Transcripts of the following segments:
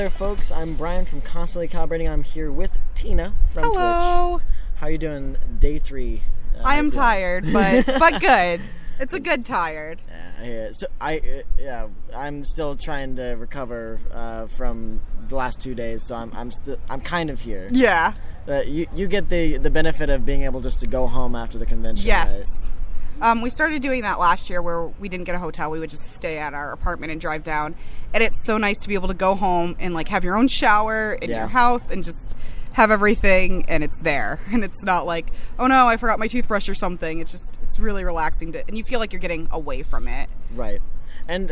there, folks. I'm Brian from Constantly Calibrating. I'm here with Tina from Twitch. Hello. How are you doing? Day 3. I am tired, but good. It's a good tired. So I'm still trying to recover from the last 2 days. So I'm kind of here. Yeah. You get the benefit of being able just to go home after the convention. Yes. Right? We started doing that last year where we didn't get a hotel. We would just stay at our apartment and drive down. And it's so nice to be able to go home and like have your own shower in your house and just have everything and it's there. And it's not like, oh no, I forgot my toothbrush or something. It's really relaxing and you feel like you're getting away from it. Right. And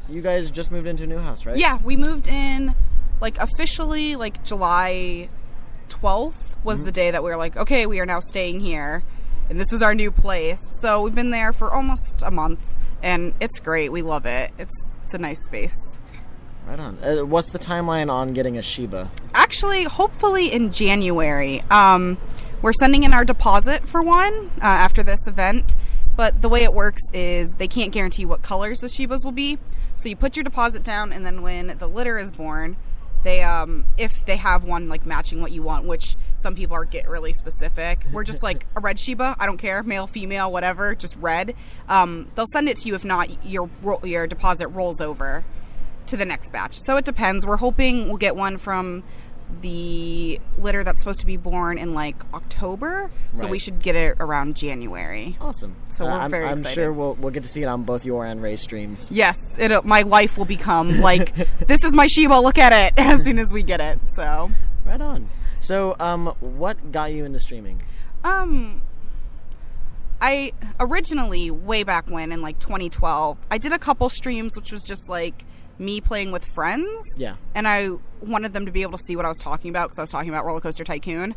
you guys just moved into a new house, right? Yeah, we moved in like officially like July 12th was the day that we were like, okay, we are now staying here and this is our new place. So we've been there for almost a month and it's great. We love it. It's a nice space. Right on. What's the timeline on getting a Shiba? Actually, hopefully in January. We're sending in our deposit for one after this event. But the way it works is they can't guarantee what colors the Shibas will be. So you put your deposit down, and then when the litter is born, they if they have one like matching what you want, which some people get really specific. We're just like a red Shiba. I don't care, male, female, whatever, just red. They'll send it to you. If not, your deposit rolls over to the next batch. So it depends. We're hoping we'll get one from the litter that's supposed to be born in like October. So we should get it around January. Awesome. So we're very excited. I'm sure we'll get to see it on both your and Ray's streams. Yes. My life will become like, this is my Shiba, look at it, as soon as we get it. So right on. So what got you into streaming? I originally, way back when in like 2012, I did a couple streams which was just like me playing with friends. Yeah. And I wanted them to be able to see what I was talking about because I was talking about Roller Coaster Tycoon.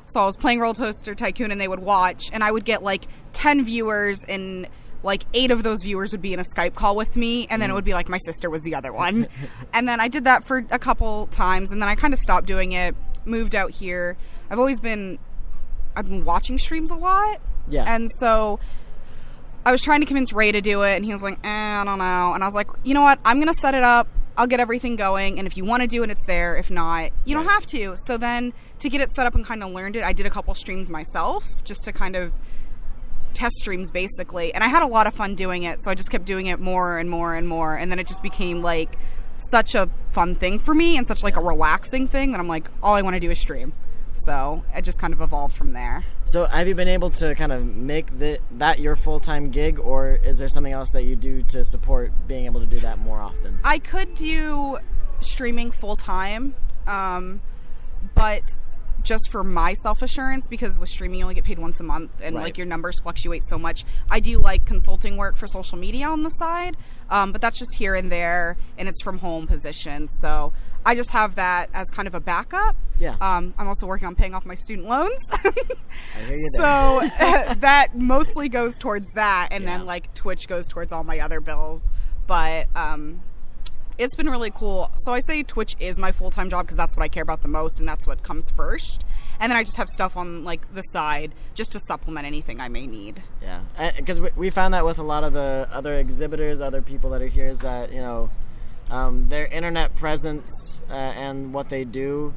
So I was playing Roller Coaster Tycoon and they would watch and I would get like 10 viewers and like 8 of those viewers would be in a Skype call with me and then it would be like my sister was the other one. And then I did that for a couple times and then I kind of stopped doing it, moved out here. I've been watching streams a lot. Yeah. And so I was trying to convince Ray to do it, and he was like, I don't know. And I was like, you know what? I'm going to set it up. I'll get everything going, and if you want to do it, it's there. If not, you don't have to. So then to get it set up and kind of learned it, I did a couple streams myself just to kind of test streams, basically. And I had a lot of fun doing it, so I just kept doing it more and more and more. And then it just became, like, such a fun thing for me and such, like, a relaxing thing that I'm like, all I want to do is stream. So it just kind of evolved from there. So have you been able to kind of make that your full-time gig, or is there something else that you do to support being able to do that more often? I could do streaming full-time, but just for my self-assurance, because with streaming you only get paid once a month and like your numbers fluctuate so much. I do like consulting work for social media on the side, but that's just here and there and it's from home position. So I just have that as kind of a backup. Yeah. I'm also working on paying off my student loans. I hear you there. So that mostly goes towards that and then like Twitch goes towards all my other bills. But it's been really cool. So I say Twitch is my full-time job because that's what I care about the most and that's what comes first. And then I just have stuff on like the side just to supplement anything I may need. Yeah, because we found that with a lot of the other exhibitors, other people that are here, is that, you know, their internet presence and what they do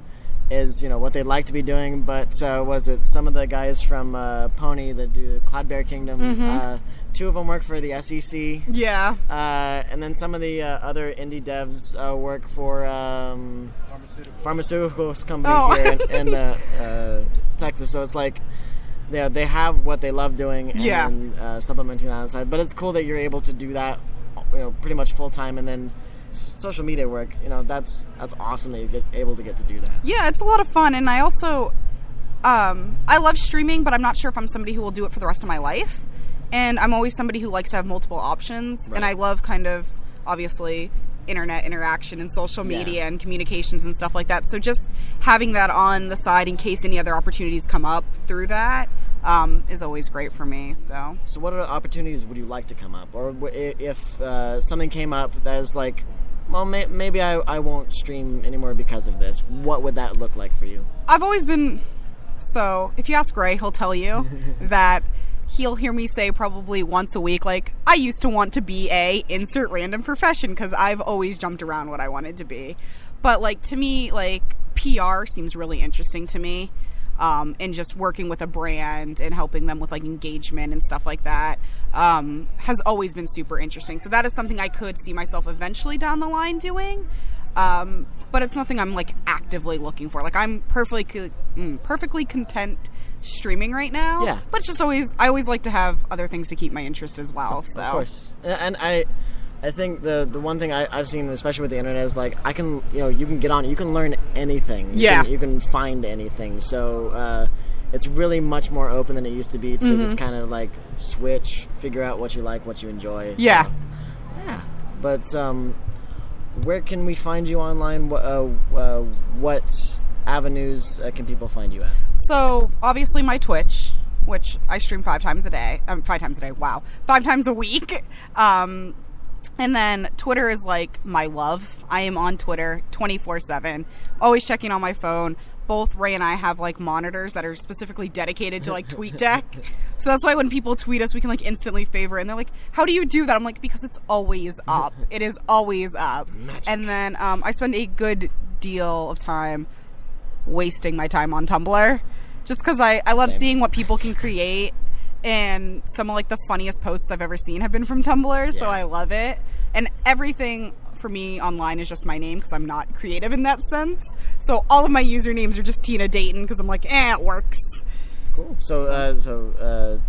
is, you know, what they like to be doing. But some of the guys from Pony that do Cloudbear Kingdom, 2 of them work for the SEC. Yeah. And then some of the other indie devs work for pharmaceuticals company here in Texas. So it's like they have what they love doing and supplementing that on the side. But it's cool that you're able to do that, you know, pretty much full time, and then social media work, you know, that's awesome that you're able to get to do that. Yeah, it's a lot of fun, and I also I love streaming, but I'm not sure if I'm somebody who will do it for the rest of my life. And I'm always somebody who likes to have multiple options, and I love kind of obviously internet interaction and social media and communications and stuff like that. So just having that on the side in case any other opportunities come up through that is always great for me. So what other opportunities would you like to come up? Or if something came up that is like, well, maybe I won't stream anymore because of this, what would that look like for you? I've always been... So if you ask Ray, he'll tell you that he'll hear me say probably once a week, like, I used to want to be a insert random profession, because I've always jumped around what I wanted to be. But, like, to me, like, PR seems really interesting to me. And just working with a brand and helping them with, like, engagement and stuff like that has always been super interesting. So that is something I could see myself eventually down the line doing. But it's nothing I'm, like, actively looking for. Like, I'm perfectly content streaming right now. Yeah. But it's just I always like to have other things to keep my interest as well. So. Of course. And I think the one thing I've seen, especially with the internet, is like you can get on, you can learn anything. You can find anything. So it's really much more open than it used to be to just kind of like switch, figure out what you like, what you enjoy. Yeah. So, yeah. But where can we find you online? What avenues can people find you at? So obviously my Twitch, which I stream 5 times a day. 5 times a day. Wow. 5 times a week. And then Twitter is like my love. I am on Twitter 24/7, always checking on my phone. Both Ray and I have like monitors that are specifically dedicated to like TweetDeck. So that's why when people tweet us, we can like instantly favor. And they're like, how do you do that? I'm like, because it's always up. It is always up. Magic. And then I spend a good deal of time wasting my time on Tumblr. Just because I love seeing what people can create. And some of like the funniest posts I've ever seen have been from Tumblr, so I love it. And everything for me online is just my name, because I'm not creative in that sense. So all of my usernames are just Tina Dayton, because I'm like, it works. Cool. So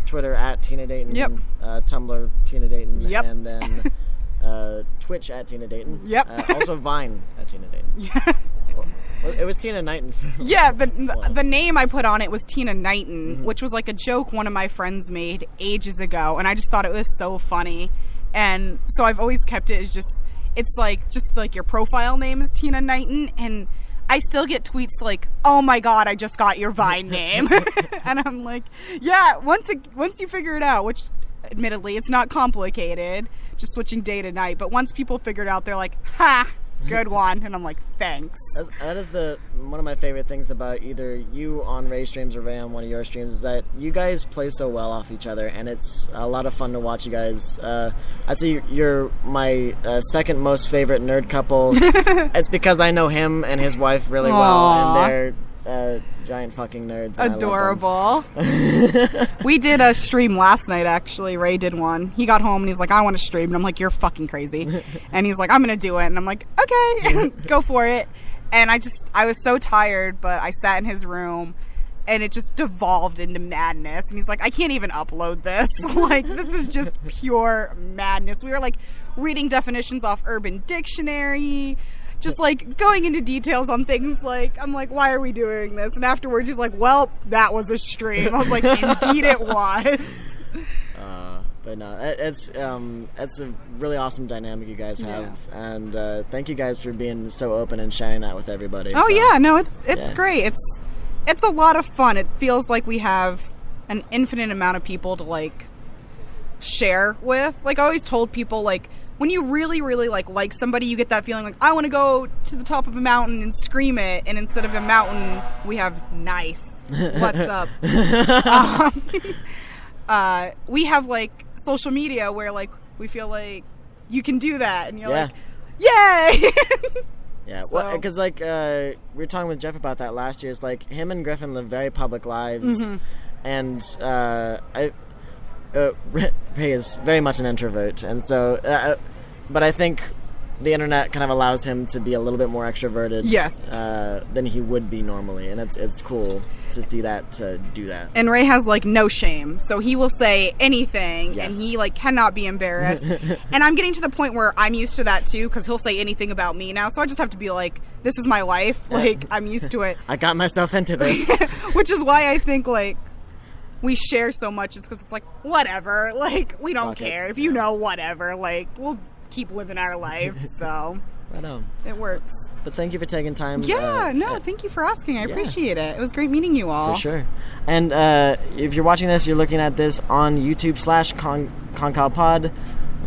Twitter at Tina Dayton. Yep. Tumblr Tina Dayton. Yep. And then Twitch at Tina Dayton. Yep. Also Vine at Tina Dayton. Yeah. Well, it was Tina Knighton. Yeah, the name I put on it was Tina Knighton, which was like a joke one of my friends made ages ago, and I just thought it was so funny. And so I've always kept it as it's like your profile name is Tina Knighton, and I still get tweets like, oh my god, I just got your Vine name. And I'm like, yeah, once you figure it out, which admittedly it's not complicated, just switching day to night, but once people figure it out, they're like, ha, good one. And I'm like, thanks. That is one of my favorite things about either you on Ray streams or Ray on one of your streams, is that you guys play so well off each other, and it's a lot of fun to watch you guys. I'd say you're my second most favorite nerd couple. It's because I know him and his wife really well, and they're giant fucking nerds. Adorable. We did a stream last night, actually. Ray did one. He got home and he's like, I want to stream. And I'm like, you're fucking crazy. And he's like, I'm going to do it. And I'm like, okay, go for it. And I was so tired, but I sat in his room and it just devolved into madness. And he's like, I can't even upload this. Like, this is just pure madness. We were like reading definitions off Urban Dictionary, just like going into details on things. Like, I'm like, why are we doing this? And afterwards he's like, well, that was a stream. I was like, indeed it was. But no, it's a really awesome dynamic you guys have, and thank you guys for being so open and sharing that with everybody. Oh, so, yeah, no, it's great. It's a lot of fun. It feels like we have an infinite amount of people to like share with. Like, I always told people, like, when you really, really like somebody, you get that feeling like, I want to go to the top of a mountain and scream it, and instead of a mountain, we have nice. What's up? We have like social media where like we feel like you can do that, and you're like, yay. Yeah, well, because like we were talking with Jeff about that last year. It's like him and Griffin live very public lives, and Ray is very much an introvert, and so but I think the internet kind of allows him to be a little bit more extroverted, than he would be normally, and it's cool to see that, to do that. And Ray has like no shame, so he will say anything, and he like cannot be embarrassed. And I'm getting to the point where I'm used to that too, because he'll say anything about me now, so I just have to be like, this is my life, like I'm used to it. I got myself into this. Which is why I think like we share so much, is because it's like, whatever, like we don't care if you know, whatever, like we'll keep living our lives. So I know it works. But thank you for taking time. Thank you for asking. I appreciate it. It was great meeting you all. For sure. And if you're watching this, you're looking at this on YouTube /ConCalPod.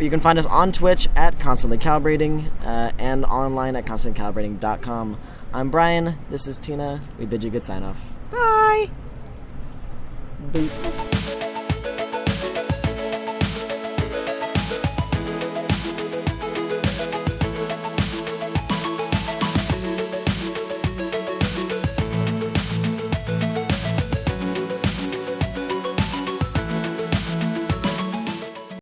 You can find us on Twitch at Constantly Calibrating, and online at constantlycalibrating.com. I'm Brian. This is Tina. We bid you good sign off. Bye. Boop.